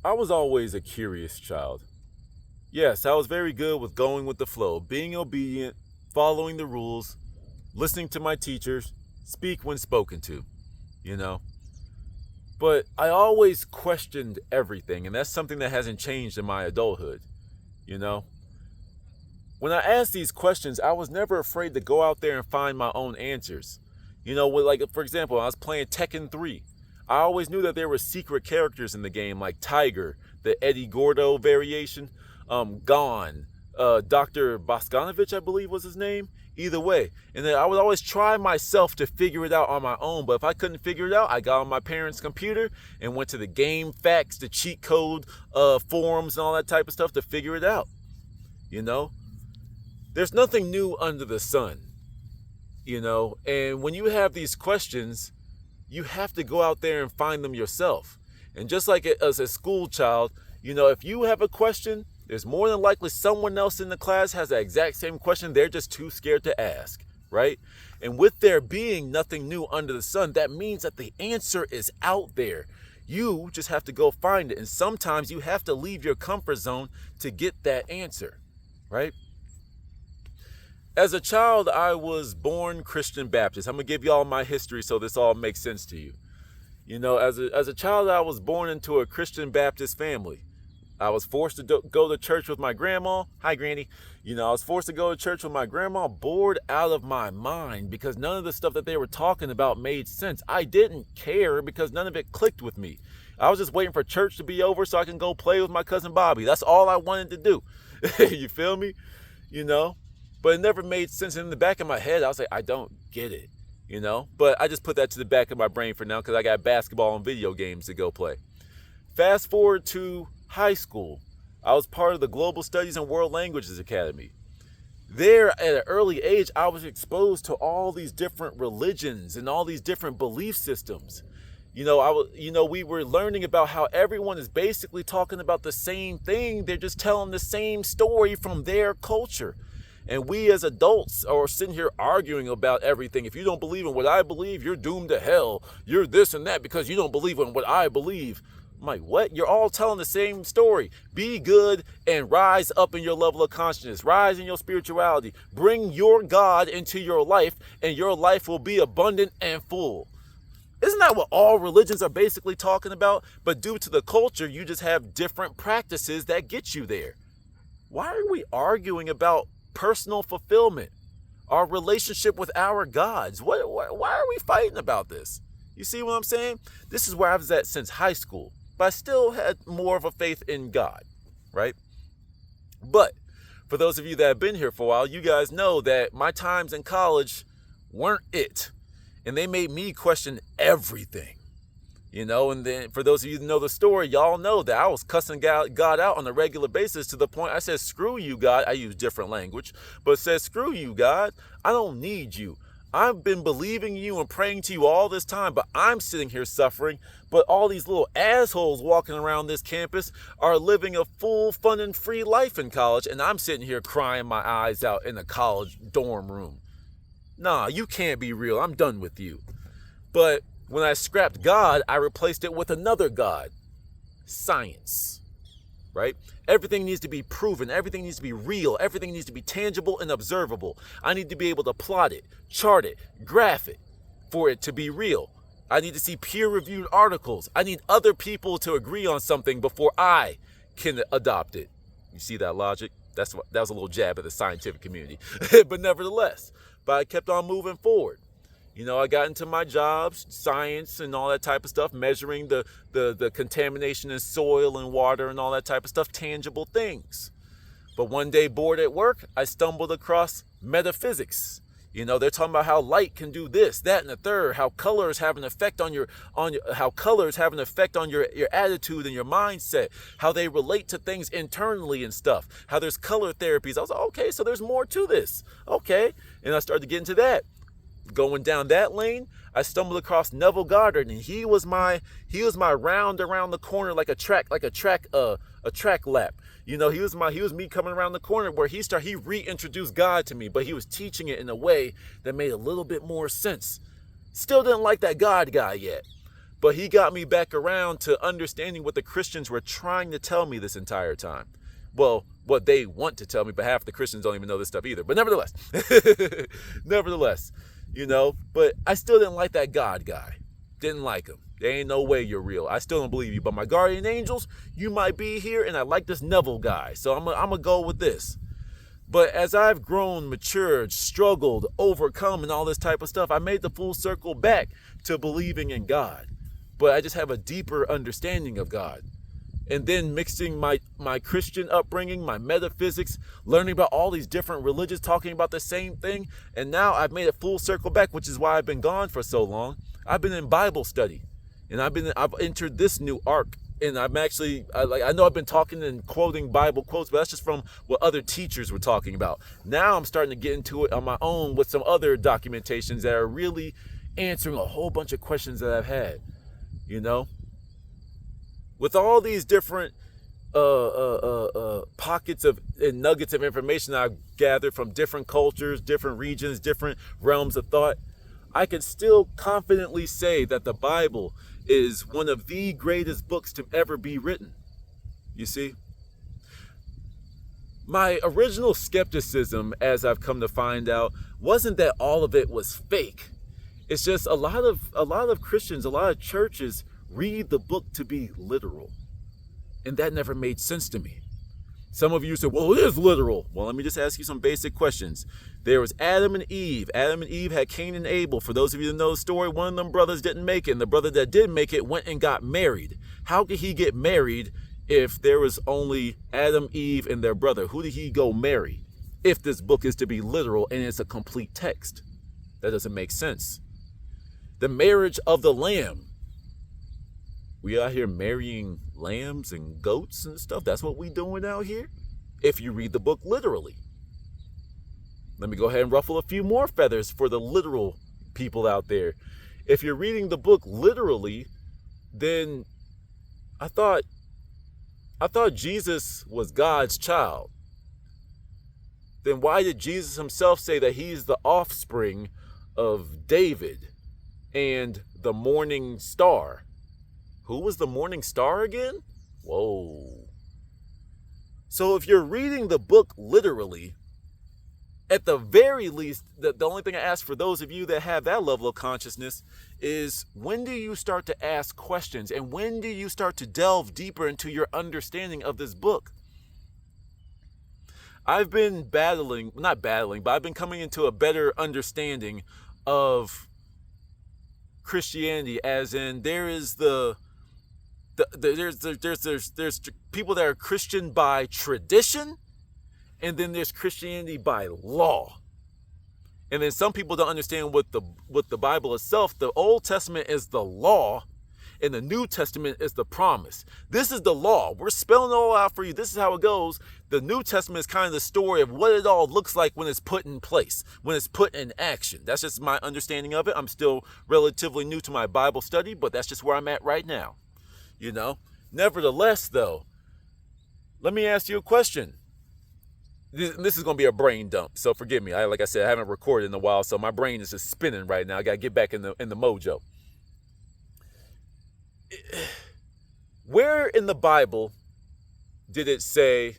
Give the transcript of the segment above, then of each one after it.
I was always a curious child. Yes, I was very good with going with the flow, being obedient, following the rules, listening to my teachers, speak when spoken to, you know. But I always questioned everything, and that's something that hasn't changed in my adulthood, you know. When I asked these questions, I was never afraid to go out there and find my own answers. Like for example, I was playing Tekken 3. I always knew that there were secret characters in the game like Tiger, the Eddie Gordo variation, Gon, Dr. Boscanovich, I believe was his name. Either way. And then I would always try myself to figure it out on my own. But if I couldn't figure it out, I got on my parents' computer and went to the game facts, the cheat code forums and all that type of stuff to figure it out. You know? There's nothing new under the sun. And when you have these questions, you have to go out there and find them yourself. And just like as a school child, if you have a question, there's more than likely someone else in the class has the exact same question. They're just too scared to ask, right? And with there being nothing new under the sun, that means that the answer is out there. You just have to go find it. And sometimes you have to leave your comfort zone to get that answer, right? As a child, I was born Christian Baptist. I'm going to give you all my history so this all makes sense to you. As a child, I was born into a Christian Baptist family. I was forced to go to church with my grandma. Hi, Granny. I was forced to go to church with my grandma, bored out of my mind because none of the stuff that they were talking about made sense. I didn't care because none of it clicked with me. I was just waiting for church to be over so I can go play with my cousin Bobby. That's all I wanted to do. You feel me? But it never made sense. In the back of my head, I was like, I don't get it, But I just put that to the back of my brain for now because I got basketball and video games to go play. Fast forward to high school. I was part of the Global Studies and World Languages Academy. There, at an early age, I was exposed to all these different religions and all these different belief systems. We were learning about how everyone is basically talking about the same thing. They're just telling the same story from their culture. And we as adults are sitting here arguing about everything. If you don't believe in what I believe, you're doomed to hell. You're this and that because you don't believe in what I believe. I'm like, what? You're all telling the same story. Be good and rise up in your level of consciousness. Rise in your spirituality. Bring your God into your life and your life will be abundant and full. Isn't that what all religions are basically talking about? But due to the culture, you just have different practices that get you there. Why are we arguing about personal fulfillment, our relationship with our gods? Why are we fighting about this? You see what I'm saying? This is where I was at since high school, but I still had more of a faith in God, right? But for those of you that have been here for a while, you guys know that my times in college weren't it, and they made me question everything. And then for those of you who know the story, y'all know that I was cussing God out on a regular basis to the point I said, screw you, God. I use different language, but said, screw you, God. I don't need you. I've been believing you and praying to you all this time, but I'm sitting here suffering. But all these little assholes walking around this campus are living a full, fun, and free life in college, and I'm sitting here crying my eyes out in a college dorm room. Nah, you can't be real. I'm done with you. But when I scrapped God, I replaced it with another God. Science. Right? Everything needs to be proven. Everything needs to be real. Everything needs to be tangible and observable. I need to be able to plot it, chart it, graph it for it to be real. I need to see peer-reviewed articles. I need other people to agree on something before I can adopt it. You see that logic? That was a little jab at the scientific community. But nevertheless, I kept on moving forward. I got into my jobs, science and all that type of stuff, measuring the contamination in soil and water and all that type of stuff, tangible things. But one day bored at work, I stumbled across metaphysics. They're talking about how light can do this, that, and the third, how colors have an effect on your attitude and your mindset, how they relate to things internally and stuff, how there's color therapies. I was like, okay, so there's more to this. Okay. And I started to get into that. Going down that lane, I stumbled across Neville Goddard, and he was my round around the corner like a track lap. He was me coming around the corner where he reintroduced God to me, but he was teaching it in a way that made a little bit more sense. Still didn't like that God guy yet. But he got me back around to understanding what the Christians were trying to tell me this entire time. Well, what they want to tell me, but half the Christians don't even know this stuff either. But nevertheless, but I still didn't like that God guy. Didn't like him. There ain't no way you're real. I still don't believe you. But my guardian angels, you might be here, and I like this Neville guy. So I'm going to go with this. But as I've grown, matured, struggled, overcome, and all this type of stuff, I made the full circle back to believing in God. But I just have a deeper understanding of God. And then mixing my Christian upbringing, my metaphysics, learning about all these different religions, talking about the same thing. And now I've made a full circle back, which is why I've been gone for so long. I've been in Bible study, and I've entered this new arc. And I'm actually, I know I've been talking and quoting Bible quotes, but that's just from what other teachers were talking about. Now I'm starting to get into it on my own with some other documentations that are really answering a whole bunch of questions that I've had, With all these different pockets of and nuggets of information I've gathered from different cultures, different regions, different realms of thought, I can still confidently say that the Bible is one of the greatest books to ever be written. You see? My original skepticism, as I've come to find out, wasn't that all of it was fake. It's just a lot of Christians, a lot of churches read the book to be literal. And that never made sense to me. Some of you said, well, it is literal. Well, let me just ask you some basic questions. There was Adam and Eve. Adam and Eve had Cain and Abel. For those of you that know the story, one of them brothers didn't make it. And the brother that did make it went and got married. How could he get married if there was only Adam, Eve, and their brother? Who did he go marry if this book is to be literal and it's a complete text? That doesn't make sense. The marriage of the lamb. We out here marrying lambs and goats and stuff. That's what we doing out here. If you read the book literally. Let me go ahead and ruffle a few more feathers for the literal people out there. If you're reading the book literally, then I thought Jesus was God's child. Then why did Jesus himself say that he's the offspring of David and the morning star? Who was the morning star again? Whoa. So if you're reading the book literally, at the very least, the only thing I ask for those of you that have that level of consciousness is, when do you start to ask questions? And when do you start to delve deeper into your understanding of this book? I've been but I've been coming into a better understanding of Christianity, as in there's people that are Christian by tradition, and then there's Christianity by law. And then some people don't understand what the Bible itself. The Old Testament is the law, and the New Testament is the promise. This is the law. We're spelling it all out for you. This is how it goes. The New Testament is kind of the story of what it all looks like when it's put in place, when it's put in action. That's just my understanding of it. I'm still relatively new to my Bible study, but that's just where I'm at right now. Nevertheless, though, let me ask you a question. This is going to be a brain dump, so forgive me. Like I said, I haven't recorded in a while, so my brain is just spinning right now. I got to get back in the mojo. Where in the Bible did it say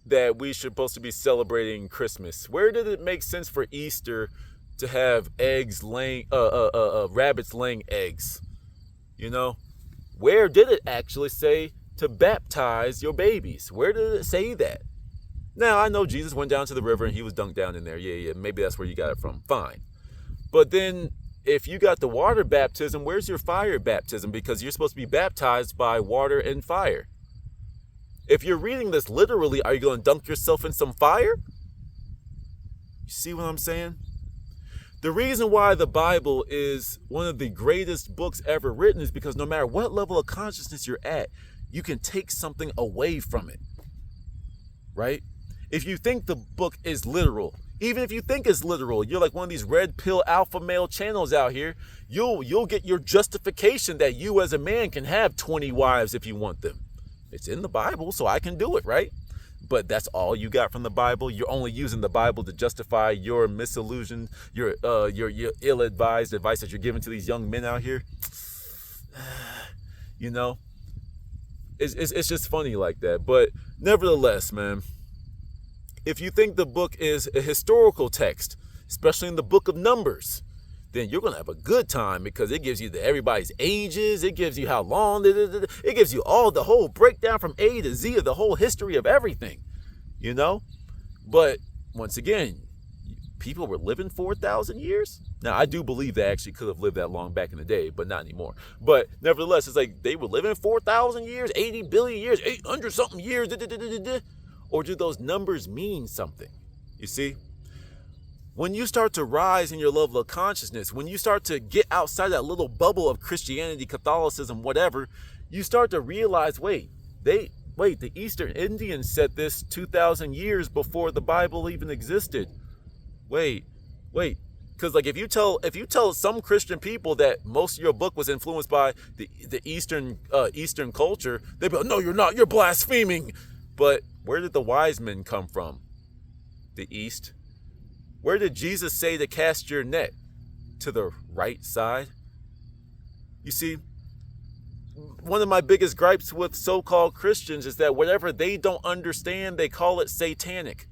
that we should supposed to be celebrating Christmas? Where did it make sense for Easter to have rabbits laying eggs? Where did it actually say to baptize your babies? Where did it say that? Now, I know Jesus went down to the river and he was dunked down in there. Yeah, maybe that's where you got it from. Fine. But then if you got the water baptism, where's your fire baptism? Because you're supposed to be baptized by water and fire. If you're reading this literally, are you going to dunk yourself in some fire? You see what I'm saying? The reason why the Bible is one of the greatest books ever written is because no matter what level of consciousness you're at, you can take something away from it, right? If you think the book is literal, even if you think it's literal, you're like one of these red pill alpha male channels out here, you'll get your justification that you as a man can have 20 wives if you want them. It's in the Bible, so I can do it, right? But that's all you got from the Bible. You're only using the Bible to justify your misillusion, your ill-advised advice that you're giving to these young men out here. You know, it's just funny like that. But nevertheless, man, if you think the book is a historical text, especially in the book of Numbers, then you're going to have a good time, because it gives you everybody's ages. It gives you how long. It gives you the whole breakdown from A to Z of the whole history of everything, you know? But once again, people were living 4,000 years. Now, I do believe they actually could have lived that long back in the day, but not anymore. But nevertheless, it's like they were living 4,000 years, 80 billion years, 800 something years. Or do those numbers mean something? You see? When you start to rise in your level of consciousness, when you start to get outside that little bubble of Christianity, Catholicism, whatever, you start to realize, wait, the Eastern Indians said this 2,000 years before the Bible even existed. Wait, because like if you tell some Christian people that most of your book was influenced by the Eastern culture, they'd be like, no, you're not, you're blaspheming. But where did the wise men come from? The East. Where did Jesus say to cast your net? To the right side? You see, one of my biggest gripes with so-called Christians is that whatever they don't understand, they call it satanic.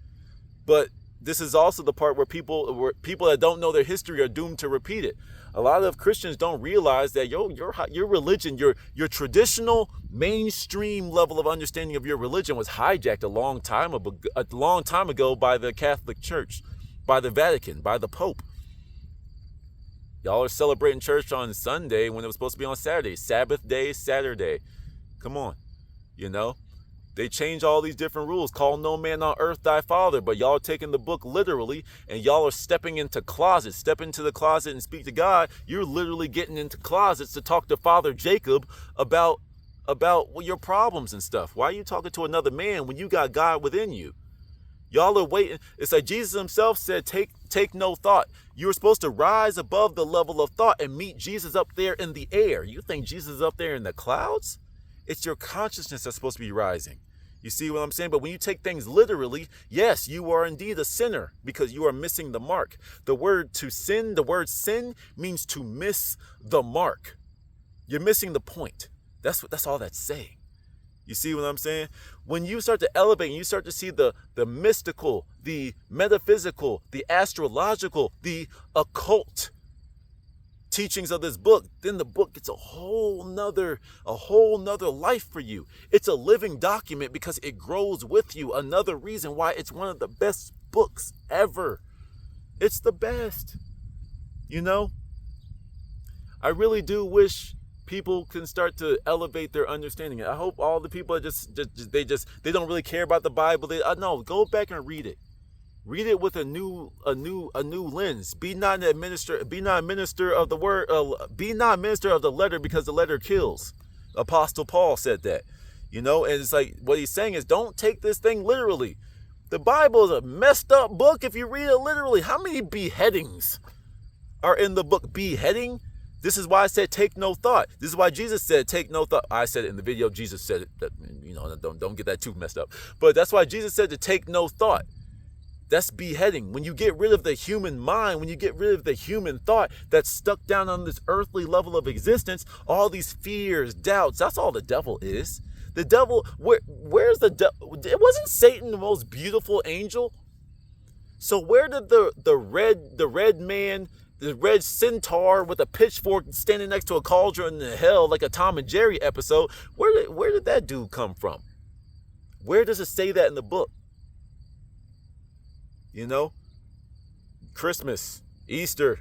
But this is also the part where people that don't know their history are doomed to repeat it. A lot of Christians don't realize that your religion, your traditional mainstream level of understanding of your religion was hijacked a long time ago by the Catholic Church, by the Vatican, by the Pope. Y'all are celebrating church on Sunday when it was supposed to be on Saturday. Sabbath day, Saturday. Come on, you know? They change all these different rules. Call no man on earth thy father. But y'all are taking the book literally, and y'all are stepping into closets. Step into the closet and speak to God. You're literally getting into closets to talk to Father Jacob about your problems and stuff. Why are you talking to another man when you got God within you? Y'all are waiting. It's like Jesus himself said, take no thought. You were supposed to rise above the level of thought and meet Jesus up there in the air. You think Jesus is up there in the clouds? It's your consciousness that's supposed to be rising. You see what I'm saying? But when you take things literally, yes, you are indeed a sinner because you are missing the mark. The word sin means to miss the mark. You're missing the point. That's all that's saying. You see what I'm saying? When you start to elevate and you start to see the mystical, the metaphysical, the astrological, the occult teachings of this book, then the book gets a whole nother life for you. It's a living document because it grows with you. Another reason why it's one of the best books ever. It's the best. You know? I really do wish people can start to elevate their understanding. I hope all the people are they don't really care about the Bible. No, go back and read it. Read it with a new lens. Be not a minister of the word. Be not minister of the letter, because the letter kills. Apostle Paul said that. You know, and it's like what he's saying is, don't take this thing literally. The Bible is a messed up book if you read it literally. How many beheadings are in the book? Beheading? This is why I said take no thought. This is why Jesus said take no thought. I said it in the video. Jesus said it. That, you know, don't get that too messed up. But that's why Jesus said to take no thought. That's beheading. When you get rid of the human mind, when you get rid of the human thought that's stuck down on this earthly level of existence, all these fears, doubts, that's all the devil is. The devil, where's the devil? Wasn't Satan the most beautiful angel? So where did the red man, the red centaur with a pitchfork standing next to a cauldron in hell like a Tom and Jerry episode, where did that dude come from? Where does it say that in the book? You know, Christmas, Easter,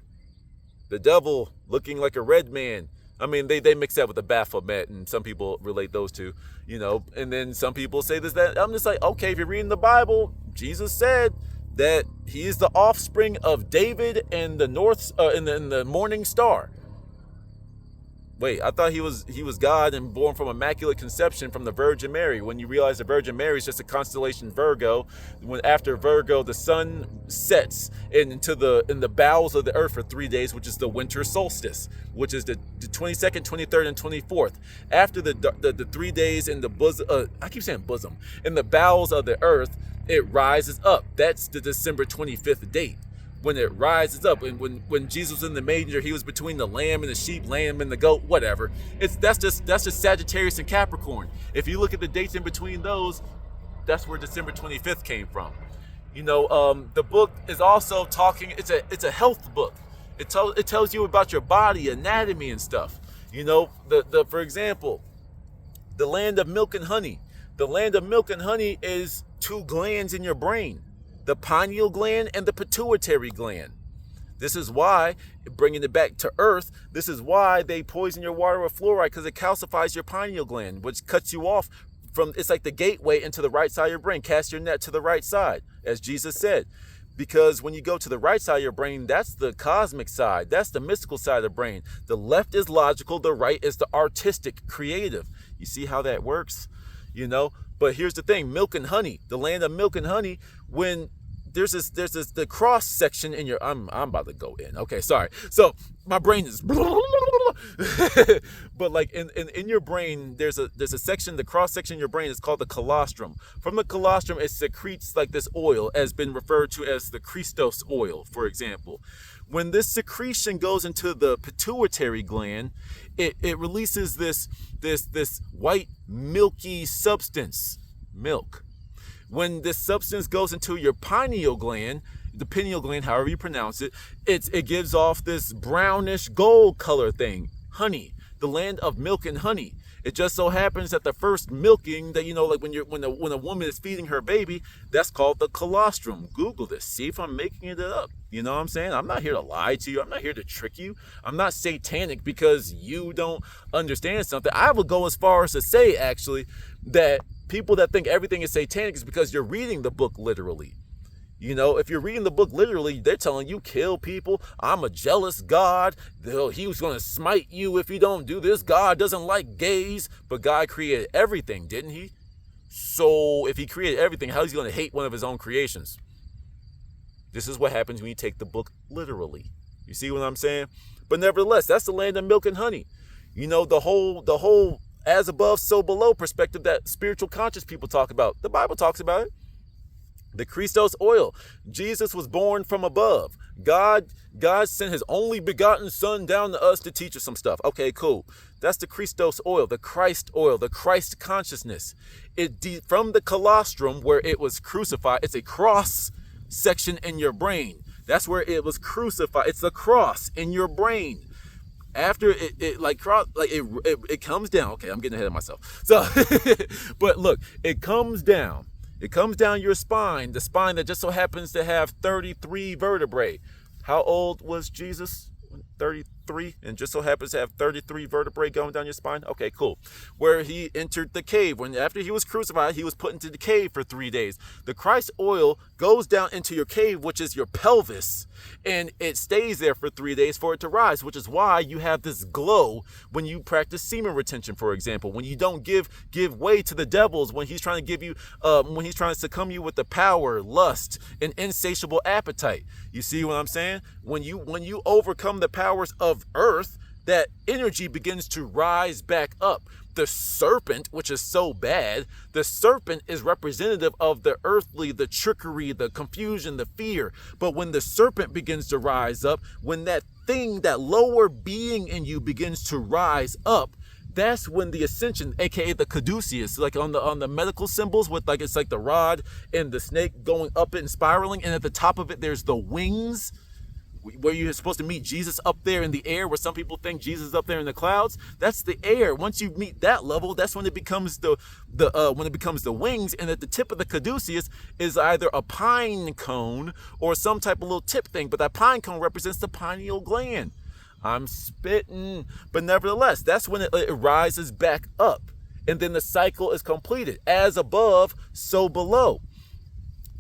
the devil looking like a red man. I mean, they mix that with the Baphomet, and some people relate those two, you know, and then some people say this, that. I'm just like, okay, if you're reading the Bible, Jesus said that he is the offspring of David and the in the morning star. Wait, I thought he was God and born from immaculate conception from the Virgin Mary. When you realize the Virgin Mary is just a constellation Virgo, when after Virgo the sun sets in the bowels of the earth for 3 days, which is the winter solstice, which is the 22nd, 23rd, and 24th. After the 3 days in the bosom, I keep saying bosom, in the bowels of the earth, it rises up. That's the December 25th date. when it rises up. And when Jesus was in the manger, he was between the lamb and the sheep, lamb and the goat, whatever. That's just Sagittarius and Capricorn. If you look at the dates in between those, that's where December 25th came from. The book is also talking. It's a health book. It tells you about your body, anatomy, and stuff. For example, the land of milk and honey. The land of milk and honey is 2 glands in your brain, the pineal gland and the pituitary gland. This is why, bringing it back to earth, this is why they poison your water with fluoride, because it calcifies your pineal gland, which cuts you off from, it's like the gateway into the right side of your brain. Cast your net to the right side, as Jesus said. Because when you go to the right side of your brain, that's the cosmic side. That's the mystical side of the brain. The left is logical. The right is the artistic, creative. You see how that works? But here's the thing, milk and honey, the land of milk and honey, when there's the cross section in your, I'm about to go in. Okay, sorry. So my brain is, but like in your brain, there's a section, the cross section in your brain is called the colostrum. From the colostrum, it secretes like this oil, has been referred to as the Christos oil, for example. When this secretion goes into the pituitary gland, it releases this white milky substance, milk. When this substance goes into your pineal gland, the pineal gland, however you pronounce it, it gives off this brownish gold color thing, honey, the land of milk and honey. It just so happens that the first milking that, like when a woman is feeding her baby, that's called the colostrum. Google this. See if I'm making it up. You know what I'm saying? I'm not here to lie to you. I'm not here to trick you. I'm not satanic because you don't understand something. I would go as far as to say, actually, that people that think everything is satanic is because you're reading the book literally. If you're reading the book literally, they're telling you kill people. I'm a jealous God. He was going to smite you if you don't do this. God doesn't like gays. But God created everything, didn't he? So if he created everything, how is he going to hate one of his own creations? This is what happens when you take the book literally. You see what I'm saying? But nevertheless, that's the land of milk and honey. The whole as above, so below perspective that spiritual conscious people talk about. The Bible talks about it. The Christos oil. Jesus was born from above. God sent his only begotten son down to us to teach us some stuff. Okay, cool. That's the Christos oil, the Christ consciousness. From the colostrum where it was crucified, it's a cross section in your brain. That's where it was crucified. It's a cross in your brain. After it comes down. Okay, I'm getting ahead of myself. So, but look, it comes down. It comes down your spine, the spine that just so happens to have 33 vertebrae. How old was Jesus? 33, and just so happens to have 33 vertebrae going down your spine. Okay, cool. Where he entered the cave. After he was crucified, he was put into the cave for 3 days. The Christ oil goes down into your cave, which is your pelvis, and it stays there for 3 days for it to rise, which is why you have this glow when you practice semen retention, for example. When you don't give way to the devils, when he's trying to give you, when he's trying to succumb you with the power, lust, and insatiable appetite. You see what I'm saying? When you overcome the powers of earth, that energy begins to rise back up. The serpent, which is so bad, the serpent is representative of the earthly, the trickery, the confusion, the fear. But when the serpent begins to rise up, when that thing, that lower being in you begins to rise up, that's when the ascension, aka the caduceus, like on the medical symbols with it's like the rod and the snake going up it and spiraling, and at the top of it there's the wings, where you're supposed to meet Jesus up there in the air, where some people think Jesus is up there in the clouds. That's the air. Once you meet that level, that's when it becomes the wings, and at the tip of the caduceus is either a pine cone or some type of little tip thing, but that pine cone represents the pineal gland. I'm spitting. But nevertheless, that's when it rises back up. And then the cycle is completed. As above, so below.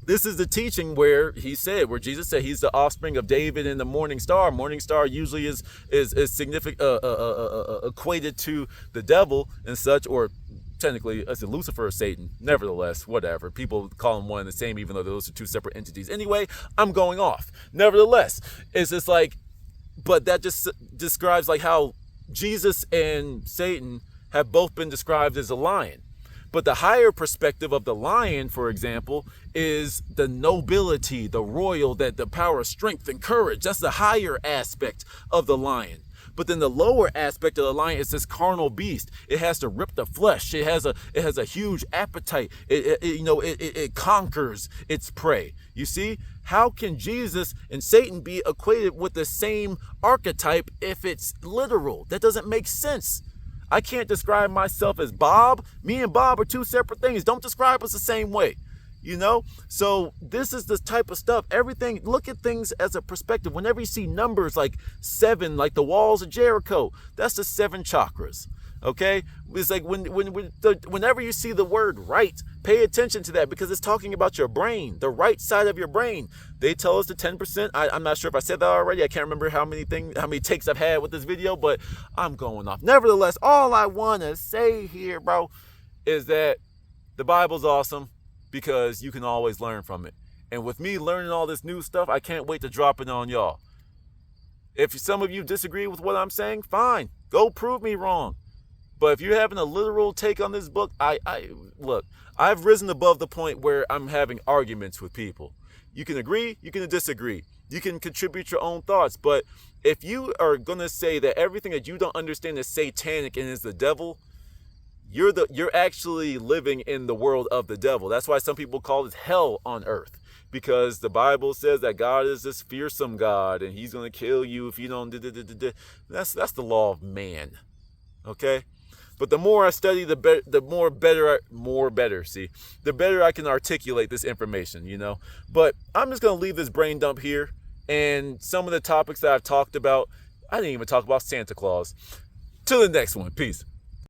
This is the teaching where Jesus said he's the offspring of David and the morning star. Morning star usually is significant, equated to the devil and such, or technically as a Lucifer or Satan. Nevertheless, whatever. People call them one and the same, even though those are two separate entities. Anyway, I'm going off. Nevertheless, it's just but that just describes how Jesus and Satan have both been described as a lion. But the higher perspective of the lion, for example, is the nobility, the royal, that the power of strength and courage. That's the higher aspect of the lion. But then the lower aspect of the lion is this carnal beast. It has to rip the flesh. It has a huge appetite. It conquers its prey. You see, how can Jesus and Satan be equated with the same archetype if it's literal? That doesn't make sense. I can't describe myself as Bob. Me and Bob are two separate things. Don't describe us the same way. So this is the type of stuff. Everything, look at things as a perspective. Whenever you see numbers like 7, like the walls of Jericho, that's the 7 chakras. Okay, it's like whenever you see the word right, pay attention to that, because it's talking about your brain, the right side of your brain. They tell us the 10%. I'm not sure if I said that already. I can't remember how many takes I've had with this video, but I'm going off. Nevertheless, all I want to say here, bro, is that the Bible's awesome because you can always learn from it. And with me learning all this new stuff, I can't wait to drop it on y'all. If some of you disagree with what I'm saying, fine, go prove me wrong. But if you're having a literal take on this book, look, I've risen above the point where I'm having arguments with people. You can agree, you can disagree. You can contribute your own thoughts. But if you are going to say that everything that you don't understand is satanic and is the devil, you're actually living in the world of the devil. That's why some people call it hell on earth. Because the Bible says that God is this fearsome God and he's going to kill you if you don't. That's the law of man. Okay? But the more I study, the better I can articulate this information, But I'm just going to leave this brain dump here. And some of the topics that I've talked about, I didn't even talk about Santa Claus. Till the next one. Peace.